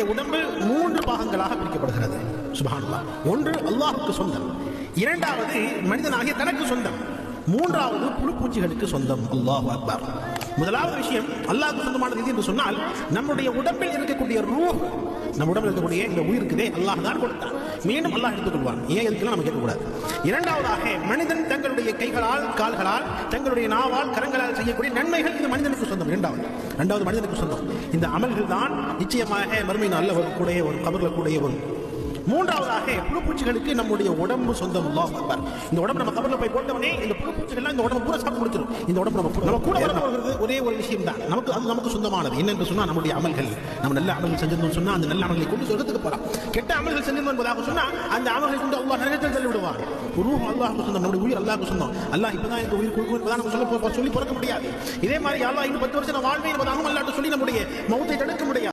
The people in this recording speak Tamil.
மனிதனுடைய உடம்பு 3 பாகங்களாக பிரிக்கப்படுகிறது. சுப்ஹானல்லாஹ். ஒன்று அல்லாஹ்வுக்கு சொந்தம், இரண்டாவது மனிதனாகிய தனக்கு சொந்தம், மூன்றாவது புழுப்பூச்சிகளுக்கு சொந்தம். அல்லாஹ் அக்பர். முதலாவது விஷயம் அல்லாஹ்வுக்கு சொந்தமானது எது என்று சொன்னால் நம்முடைய உடம்பில் இருக்கக்கூடிய ரூஹ், நம்ம உடம்பில் இருக்கக்கூடிய இந்த உயிர் இருக்குதே அல்லாஹ் தான் கொடுத்தான், மீண்டும் அல்லாஹ் எடுத்துக்கொள்வான். ஏன் எதுக்கெல்லாம் நம்ம கேட்கக்கூடாது. இரண்டாவதாக மனிதன் தங்களுடைய கைகளால் கால்களால் தங்களுடைய நாவால் கரங்களால் செய்யக்கூடிய நன்மைகள் இது மனிதனுக்கு சொந்தம். இரண்டாவது மனிதனுக்கு சொந்தம். இந்த அமல்கள் தான் நிச்சயமாக மறுமை நாளில் ஒரு கூடைய ஒரு கபர்ல கூடைய வரும். மூன்றாவதாக புழுப்பூச்சிகளுக்கு நம்முடைய உடம்பு சொந்தம். அல்லாஹ் அக்பர். இந்த உடம்பு நம்ம கபர்ல போய் போட்டவனே இந்த புழுப்பூச்சிகள்லாம் இந்த உடம்பு பூரா சாப்பிட்டு கொடுத்துரும். இந்த உடம்பு நம்ம கூட வரப்போகிறது ஒரே ஒரு விஷயம் தான், நமக்கு சொந்தமானது. என்னென்று சொன்னா நம்முடைய அமல்கள். நம்ம நல்ல அமல்கள் செஞ்சிருந்தோம் சொன்னா அந்த நல்ல அமல்களை கொண்டு சொர்க்கத்துக்கு போறோம். கெட்ட அமல்கள் செஞ்சிருந்தோம் என்பதாக சொன்னா அந்த அமல்களை கொண்டு அல்லாஹ் நரகத்தில் தள்ளி விடுவார். ரூஹ் அல்லாஹ்வுக்கு சொந்தம், நம்முடைய உயிர் அல்லாஹ்வுக்கு சொந்தம். அல்லாஹ் இப்பதான் இந்த உயிர் கொடுக்கும் என்பதாக நம்ம சொல்லி பிறக்க முடியாது. இதே மாதிரி அல்லாஹ் இன்னும் 10 வருஷம் வாழ்வே என்பதாகவும் அல்லாஹ்ட்ட சொல்லி நம்முடைய மௌத்தை தடுக்க முடியாது.